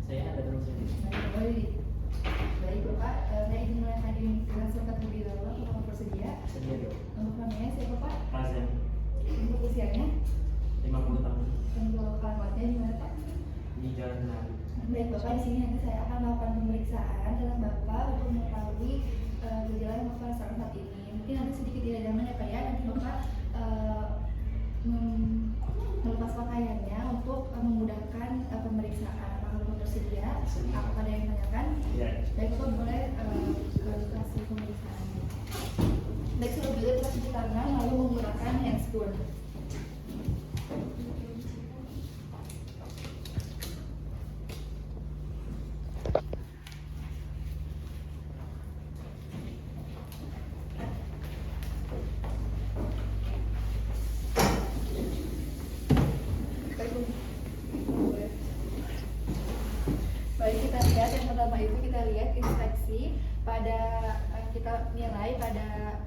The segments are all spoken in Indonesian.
Saya ada terus ini. Baik Bapak, saya ingin mulai hadirin dengan surat terlebih dahulu. Apakah bersedia? Sedia dong. Untuk namanya siapa Pak? Azam Untuk usianya? 50 tahun Untuk alamatnya di mana Pak? di Jalan Kenari. Baik Bapak, di sini nanti saya akan melakukan pemeriksaan terhadap Bapak untuk mengetahui gejala yang Bapak rasakan saat ini. Mungkin nanti sedikit tidak nyaman ya Pak ya. Nanti Bapak melepas pakaiannya untuk memudahkan pemeriksaan. Apakah Bapak bersedia? Apakah ada yang menanyakan? Ya. Baik Bapak boleh kasih pemeriksaan. Baik, sebelum itu kita cuci tangan lalu menggunakan hand spoon. Baik, kita lihat yang pertama itu kita lihat inspeksi pada kita nilai pada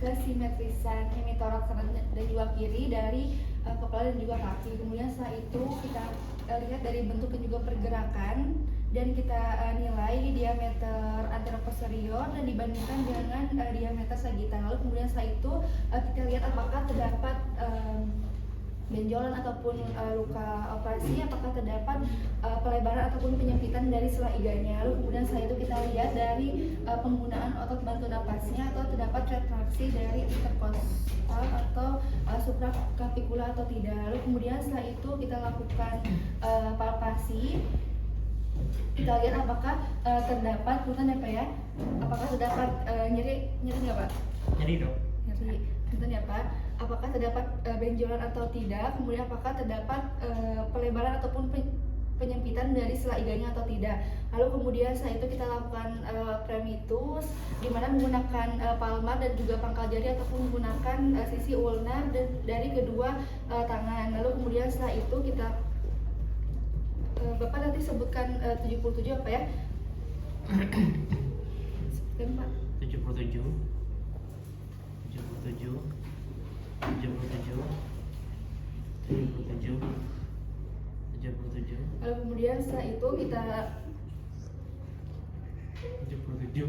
kesimetrisan hemitoraks dan juga kiri dari kepala dan juga kaki. Kemudian setelah itu kita lihat dari bentuk dan juga pergerakan dan kita nilai diameter anteroposterior dan dibandingkan dengan diameter sagittal. Lalu kemudian setelah itu kita lihat apakah terdapat benjolan ataupun luka operasi, apakah terdapat pelebaran ataupun penyempitan dari sela iganya. Lalu kemudian setelah itu kita lihat dari penggunaan otot bantu napasnya atau terdapat retraksi dari interkostal atau supraclavicular atau tidak. Lalu kemudian setelah itu kita lakukan palpasi. Kita lihat apakah terdapat punten ya Pak ya? Apakah terdapat nyeri nggak Pak? Nyeri dong. Nyeri, punten ya Pak. Apakah terdapat benjolan atau tidak, kemudian apakah terdapat pelebaran ataupun penyempitan dari sela iganya atau tidak. Lalu kemudian setelah itu kita lakukan premitus, di mana menggunakan palmar dan juga pangkal jari ataupun menggunakan sisi ulnar dari kedua tangan. Lalu kemudian setelah itu kita Bapak nanti sebutkan 77 apa ya? Sebutkan Pak. 77 77 77 77 77 Lalu kemudian setelah itu kita 77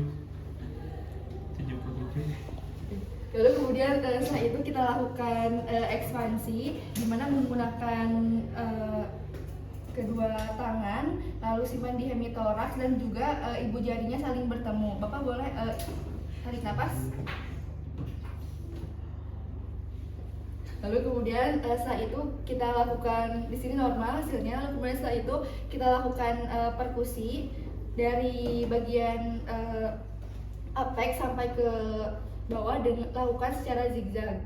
77. Lalu kemudian setelah itu kita lakukan ekspansi, di mana menggunakan kedua tangan, lalu simpan di hemitoraks dan juga ibu jarinya saling bertemu. Bapak boleh tarik nafas. Lalu kemudian setelah itu kita lakukan di sini normal hasilnya. Lalu kemudian setelah itu kita lakukan perkusi dari bagian apex sampai ke bawah dengan lakukan secara zigzag.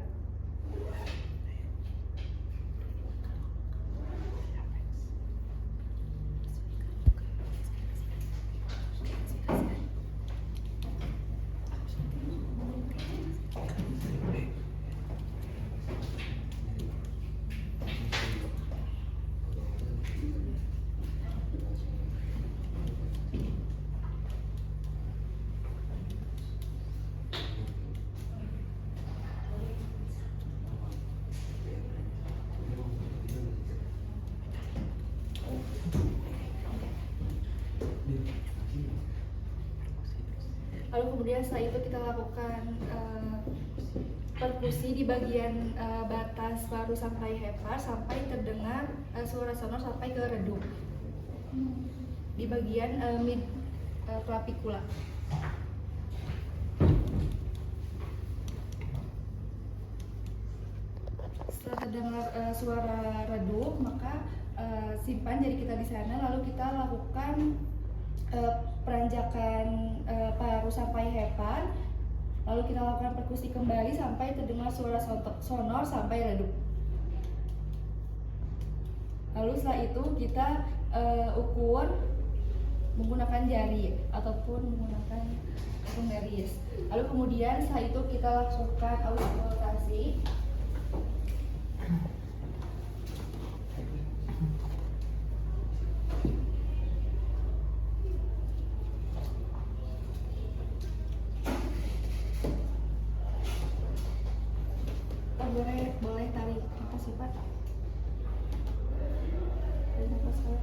Lalu kemudian setelah itu kita lakukan perkusi di bagian batas paru sampai hepar sampai terdengar suara sonor sampai ke redup di bagian mid clavicula. Setelah terdengar suara redup, maka simpan jari kita di sana, lalu kita lakukan peranjakan paru sampai hepar, lalu kita lakukan perkusi kembali sampai terdengar suara sonor sampai redup. Lalu setelah itu kita ukur menggunakan jari ataupun menggunakan pembaris. Lalu kemudian setelah itu kita lakukan auskultasi. Boleh tarik nafas sih Pak. Tarik nafas Pak.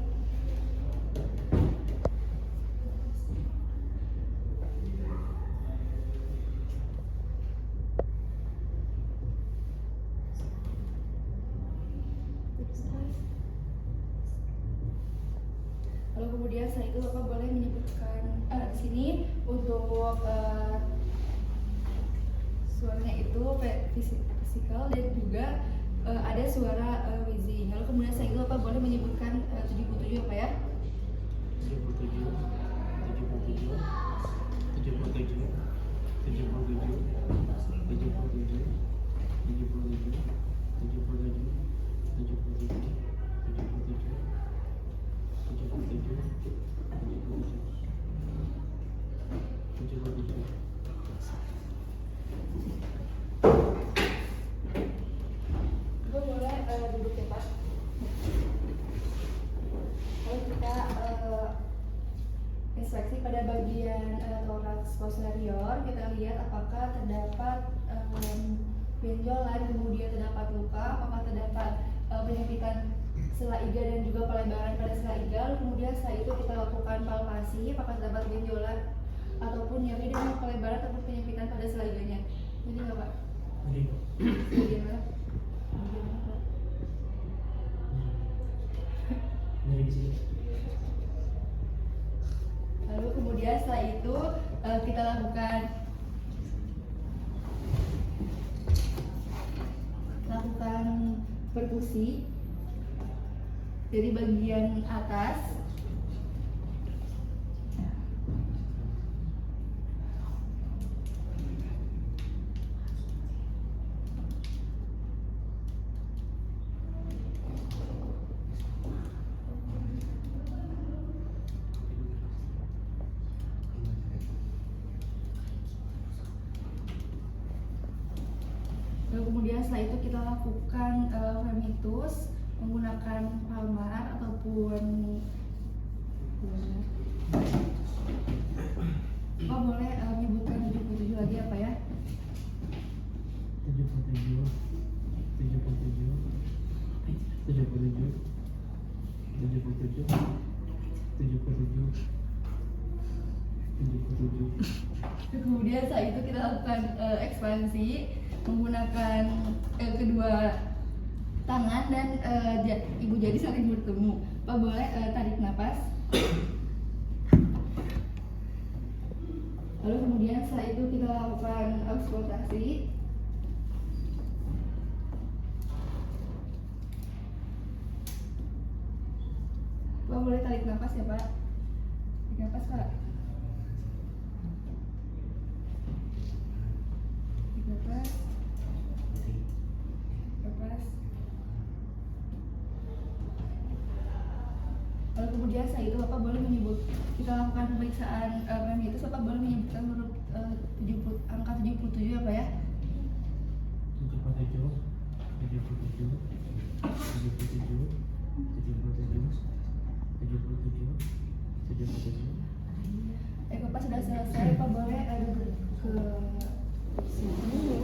Lalu kemudian setelah itu Bapak boleh menyebutkan di sini untuk suaranya itu fisikal dan juga ada suara wheezing. Lalu kemudian setelah itu Bapak boleh menyebutkan 77 apa ya? 77 77 77 Bapak boleh duduk ya Pak. Lalu kita inspeksi pada bagian toraks posterior, kita lihat apakah terdapat benjolan, kemudian terdapat luka, apakah terdapat penyempitan sela iga dan juga pelebaran pada sela iga. Lalu kemudian setelah itu kita lakukan palpasi, apakah terdapat benjolan ataupun nyeri dan pelebaran ataupun penyempitan pada sela iganya. Jadi nggak Pak? Jadi Bagian mana? Bagian mana, Pak? nyari di sini. Lalu kemudian setelah itu kita lakukan perkusi dari bagian atas. Lalu kemudian setelah itu kita lakukan fremitus menggunakan palmar ataupun boleh menyebutkan 77 lagi apa ya? 77 Kemudian saat itu kita lakukan ekspansi menggunakan kedua tangan dan ibu jari saling bertemu. Pak boleh tarik nafas. Lalu kemudian setelah itu kita lakukan auskultasi. Pak boleh tarik nafas ya Pak. Tarik nafas Pak. Tarik nafas. Nafas. Lalu kemudian setelah itu Bapak boleh menyebut, kita lakukan pemeriksaan itu Bapak boleh menyebutkan huruf angka 77 apa ya? 77 Bapak sudah selesai, Pak boleh duduk ke sini.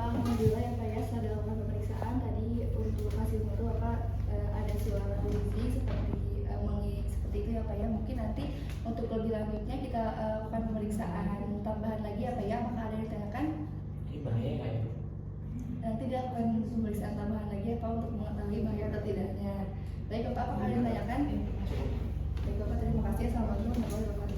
Alhamdulillah ya Pak ya, setelah dilakukan pemeriksaan tadi untuk hasilnya itu Bapak ada suara wheezing seperti itu ya Pak ya. Mungkin nanti untuk lebih lanjutnya kita lakukan pemeriksaan tambahan lagi ya Pak ya. Apakah ada yang ditanyakan? Ini bahaya nggak ya? Nanti dilakukan pemeriksaan tambahan lagi ya Pak untuk mengetahui bahaya atau tidaknya. Baik Bapak, apakah ada yang ditanyakan? Baik Bapak, terima kasih. Assalamualaikum warahmatullahi wabarakatuh.